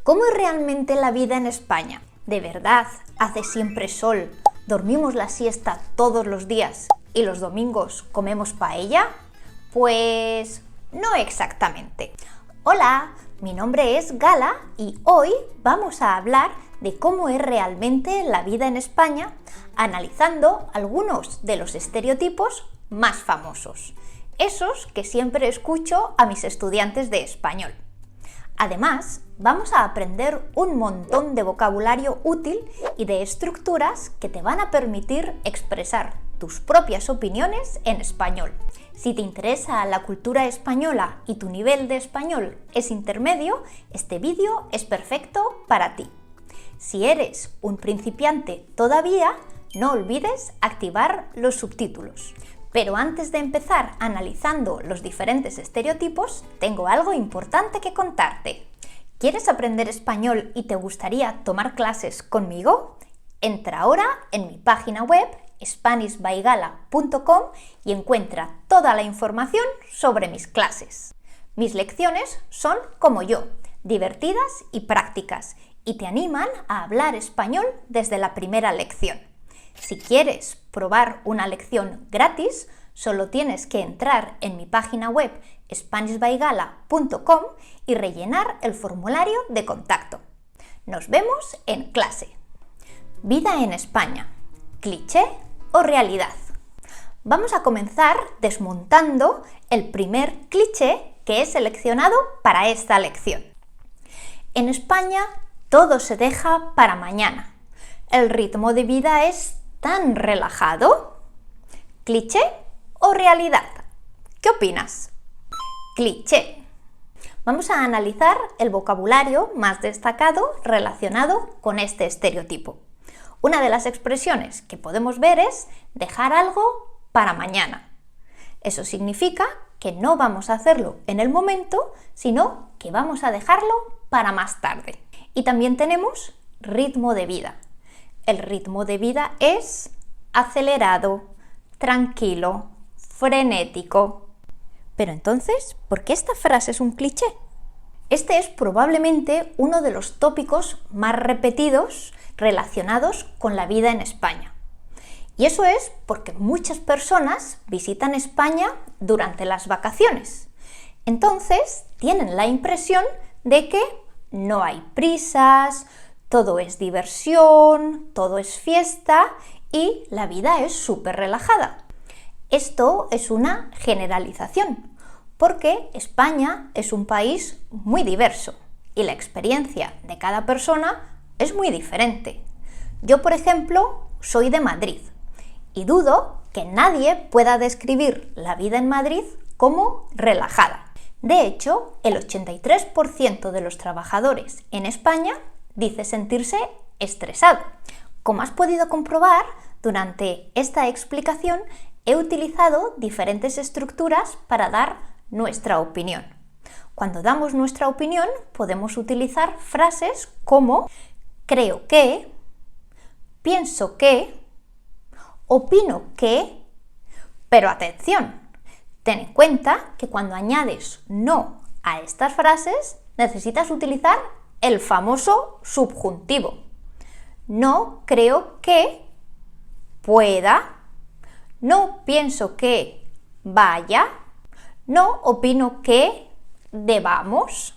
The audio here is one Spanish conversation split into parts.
¿Cómo es realmente la vida en España? ¿De verdad hace siempre sol? ¿Dormimos la siesta todos los días y los domingos comemos paella? Pues no exactamente. Hola, mi nombre es Gala y hoy vamos a hablar de cómo es realmente la vida en España, analizando algunos de los estereotipos más famosos, esos que siempre escucho a mis estudiantes de español. Además, vamos a aprender un montón de vocabulario útil y de estructuras que te van a permitir expresar tus propias opiniones en español. Si te interesa la cultura española y tu nivel de español es intermedio, este vídeo es perfecto para ti. Si eres un principiante todavía, no olvides activar los subtítulos. Pero antes de empezar analizando los diferentes estereotipos, tengo algo importante que contarte. ¿Quieres aprender español y te gustaría tomar clases conmigo? Entra ahora en mi página web SpanishByGala.com y encuentra toda la información sobre mis clases. Mis lecciones son como yo, divertidas y prácticas, y te animan a hablar español desde la primera lección. Si quieres probar una lección gratis, solo tienes que entrar en mi página web SpanishByGala.com y rellenar el formulario de contacto. Nos vemos en clase. Vida en España, ¿cliché o realidad? Vamos a comenzar desmontando el primer cliché que he seleccionado para esta lección. En España todo se deja para mañana. El ritmo de vida es tan relajado. ¿Cliché o realidad? ¿Qué opinas? Cliché. Vamos a analizar el vocabulario más destacado relacionado con este estereotipo. Una de las expresiones que podemos ver es dejar algo para mañana. Eso significa que no vamos a hacerlo en el momento, sino que vamos a dejarlo para más tarde. Y también tenemos ritmo de vida. El ritmo de vida es acelerado, tranquilo, frenético. Pero entonces, ¿por qué esta frase es un cliché? Este es probablemente uno de los tópicos más repetidos relacionados con la vida en España. Y eso es porque muchas personas visitan España durante las vacaciones. Entonces, tienen la impresión de que no hay prisas, todo es diversión, todo es fiesta y la vida es súper relajada. Esto es una generalización, porque España es un país muy diverso y la experiencia de cada persona es muy diferente. Yo, por ejemplo, soy de Madrid y dudo que nadie pueda describir la vida en Madrid como relajada. De hecho, el 83% de los trabajadores en España dice sentirse estresado. Como has podido comprobar, durante esta explicación he utilizado diferentes estructuras para dar nuestra opinión. Cuando damos nuestra opinión, podemos utilizar frases como creo que, pienso que, opino que, pero atención, ten en cuenta que cuando añades no a estas frases, necesitas utilizar el famoso subjuntivo. No creo que pueda, no pienso que vaya, no opino que debamos.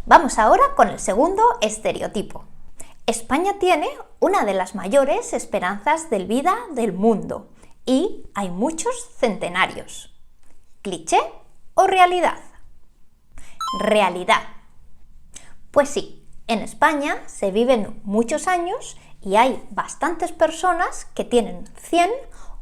Vamos ahora con el segundo estereotipo. España tiene una de las mayores esperanzas de vida del mundo y hay muchos centenarios. ¿Cliché o realidad? Realidad. Pues sí, en España se viven muchos años y hay bastantes personas que tienen 100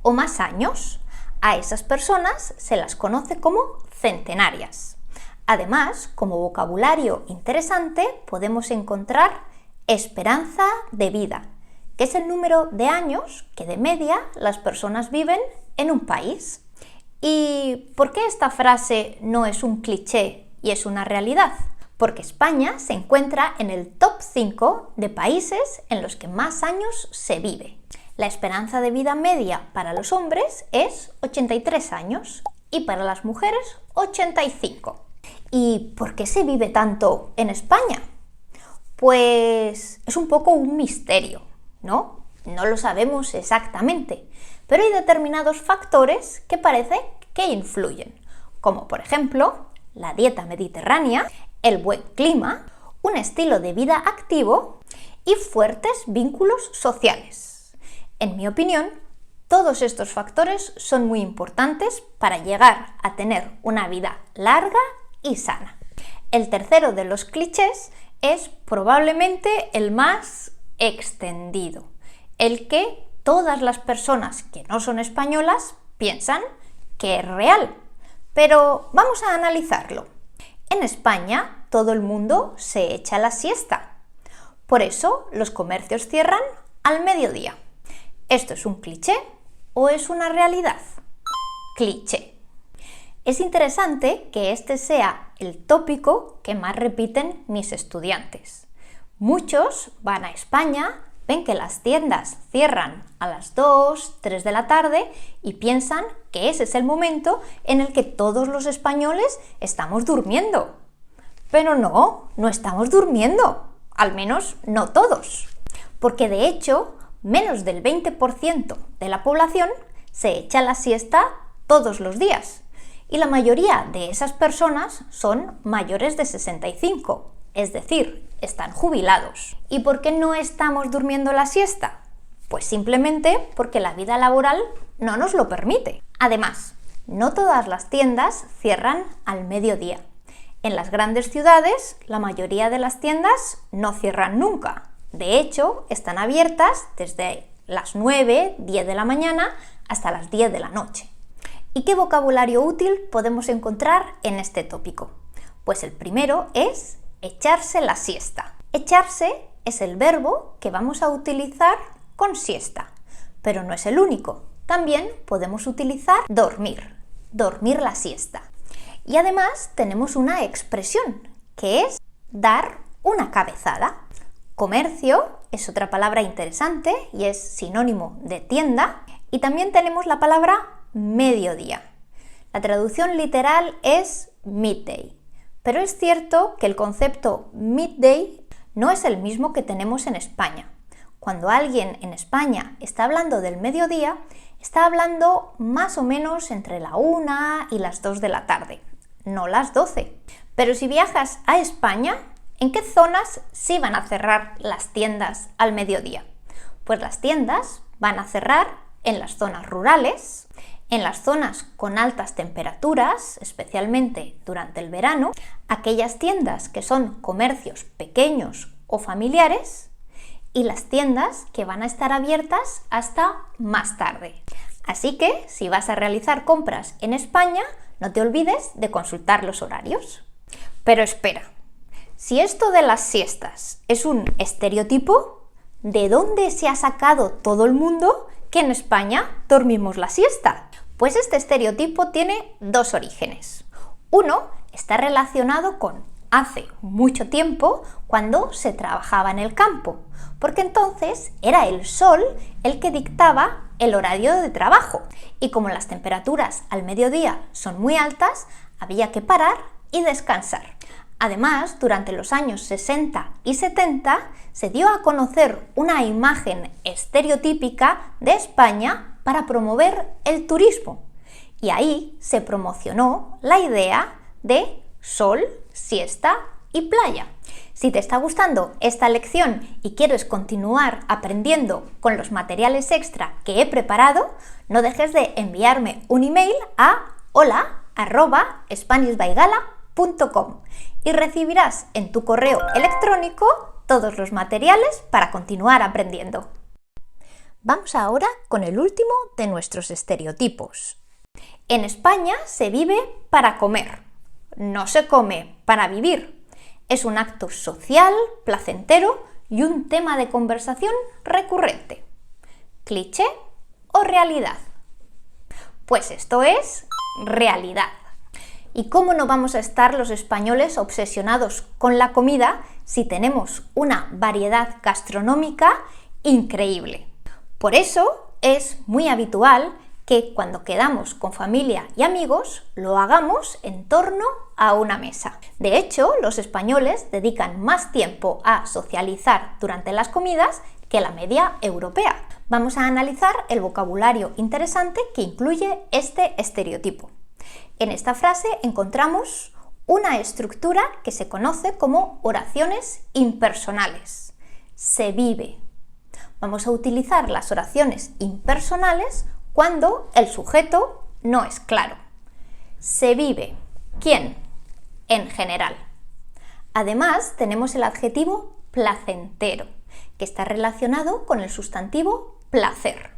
o más años. A esas personas se las conoce como centenarias. Además, como vocabulario interesante, podemos encontrar esperanza de vida, que es el número de años que de media las personas viven en un país. ¿Y por qué esta frase no es un cliché y es una realidad? Porque España se encuentra en el top 5 de países en los que más años se vive. La esperanza de vida media para los hombres es 83 años y para las mujeres 85. ¿Y por qué se vive tanto en España? Pues es un poco un misterio, ¿no? No lo sabemos exactamente, pero hay determinados factores que parece que influyen, como por ejemplo la dieta mediterránea, el buen clima, un estilo de vida activo y fuertes vínculos sociales. En mi opinión, todos estos factores son muy importantes para llegar a tener una vida larga y sana. El tercero de los clichés es probablemente el más extendido, el que todas las personas que no son españolas piensan que es real. Pero vamos a analizarlo. En España todo el mundo se echa la siesta. Por eso los comercios cierran al mediodía. ¿Esto es un cliché o es una realidad? Cliché. Es interesante que este sea el tópico que más repiten mis estudiantes. Muchos van a España, ven que las tiendas cierran a las 2, 3 de la tarde y piensan que ese es el momento en el que todos los españoles estamos durmiendo. Pero no estamos durmiendo, al menos no todos, porque de hecho menos del 20% de la población se echa la siesta todos los días. Y la mayoría de esas personas son mayores de 65, es decir, están jubilados. ¿Y por qué no estamos durmiendo la siesta? Pues simplemente porque la vida laboral no nos lo permite. Además, no todas las tiendas cierran al mediodía. En las grandes ciudades, la mayoría de las tiendas no cierran nunca. De hecho, están abiertas desde las 9, 10 de la mañana hasta las 10 de la noche. ¿Y qué vocabulario útil podemos encontrar en este tópico? Pues el primero es echarse la siesta. Echarse es el verbo que vamos a utilizar con siesta, pero no es el único. También podemos utilizar dormir la siesta. Y además tenemos una expresión que es dar una cabezada. Comercio es otra palabra interesante y es sinónimo de tienda. Y también tenemos la palabra mediodía. La traducción literal es midday, pero es cierto que el concepto midday no es el mismo que tenemos en España. Cuando alguien en España está hablando del mediodía, está hablando más o menos entre la 1 y las 2 de la tarde, no las 12. Pero si viajas a España, ¿en qué zonas sí van a cerrar las tiendas al mediodía? Pues las tiendas van a cerrar en las zonas rurales, en las zonas con altas temperaturas, especialmente durante el verano, aquellas tiendas que son comercios pequeños o familiares y las tiendas que van a estar abiertas hasta más tarde. Así que, si vas a realizar compras en España, no te olvides de consultar los horarios. Pero espera, si esto de las siestas es un estereotipo, ¿de dónde se ha sacado todo el mundo que en España dormimos la siesta? Pues este estereotipo tiene dos orígenes. Uno está relacionado con hace mucho tiempo, cuando se trabajaba en el campo, porque entonces era el sol el que dictaba el horario de trabajo y como las temperaturas al mediodía son muy altas, había que parar y descansar. Además, durante los años 60 y 70 se dio a conocer una imagen estereotípica de España para promover el turismo y ahí se promocionó la idea de sol, siesta y playa. Si te está gustando esta lección y quieres continuar aprendiendo con los materiales extra que he preparado, no dejes de enviarme un email a hola@spanishbygala.com y recibirás en tu correo electrónico todos los materiales para continuar aprendiendo. Vamos ahora con el último de nuestros estereotipos. En España se vive para comer, no se come para vivir. Es un acto social, placentero y un tema de conversación recurrente. ¿Cliché o realidad? Pues esto es realidad. ¿Y cómo no vamos a estar los españoles obsesionados con la comida si tenemos una variedad gastronómica increíble? Por eso es muy habitual que cuando quedamos con familia y amigos lo hagamos en torno a una mesa. De hecho, los españoles dedican más tiempo a socializar durante las comidas que la media europea. Vamos a analizar el vocabulario interesante que incluye este estereotipo. En esta frase encontramos una estructura que se conoce como oraciones impersonales. Se vive. Vamos a utilizar las oraciones impersonales cuando el sujeto no es claro. Se vive. ¿Quién? En general. Además, tenemos el adjetivo placentero, que está relacionado con el sustantivo placer.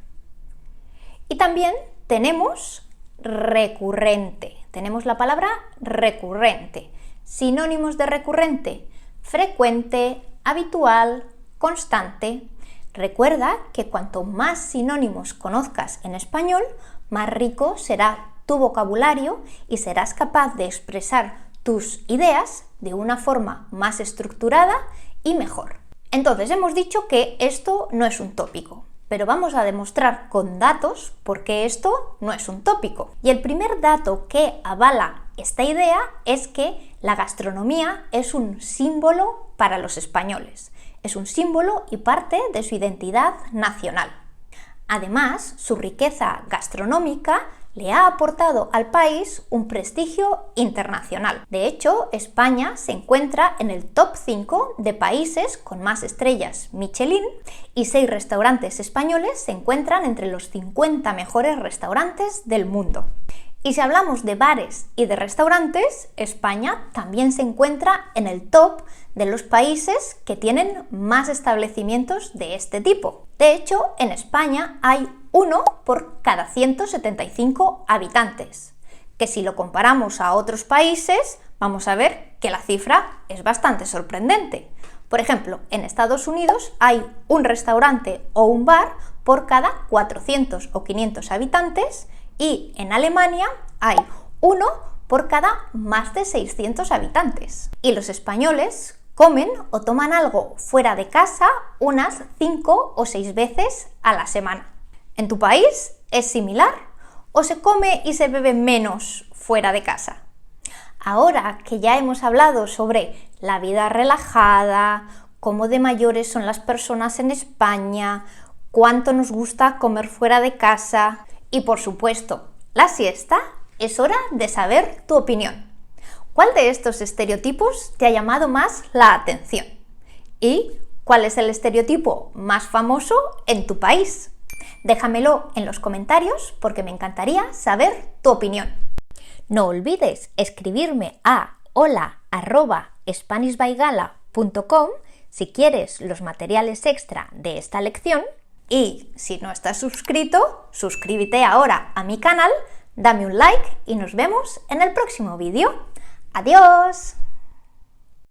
Y también tenemos recurrente. Tenemos la palabra recurrente. Sinónimos de recurrente: frecuente, habitual, constante. Recuerda que cuanto más sinónimos conozcas en español, más rico será tu vocabulario y serás capaz de expresar tus ideas de una forma más estructurada y mejor. Entonces, hemos dicho que esto no es un tópico, pero vamos a demostrar con datos por qué esto no es un tópico. Y el primer dato que avala esta idea es que la gastronomía es un símbolo para los españoles. Es un símbolo y parte de su identidad nacional. Además, su riqueza gastronómica le ha aportado al país un prestigio internacional. De hecho, España se encuentra en el top 5 de países con más estrellas Michelin y 6 restaurantes españoles se encuentran entre los 50 mejores restaurantes del mundo. Y si hablamos de bares y de restaurantes, España también se encuentra en el top de los países que tienen más establecimientos de este tipo. De hecho, en España hay 1 por cada 175 habitantes, que si lo comparamos a otros países, vamos a ver que la cifra es bastante sorprendente. Por ejemplo, en Estados Unidos hay un restaurante o un bar por cada 400 o 500 habitantes, y en Alemania hay 1 por cada más de 600 habitantes. Y los españoles comen o toman algo fuera de casa unas 5 o 6 veces a la semana. ¿En tu país es similar o se come y se bebe menos fuera de casa? Ahora que ya hemos hablado sobre la vida relajada, cómo de mayores son las personas en España, cuánto nos gusta comer fuera de casa y, por supuesto, la siesta, es hora de saber tu opinión. ¿Cuál de estos estereotipos te ha llamado más la atención? ¿Y cuál es el estereotipo más famoso en tu país? Déjamelo en los comentarios porque me encantaría saber tu opinión. No olvides escribirme a hola@spanishbygala.com si quieres los materiales extra de esta lección. Y si no estás suscrito, suscríbete ahora a mi canal, dame un like y nos vemos en el próximo vídeo. ¡Adiós!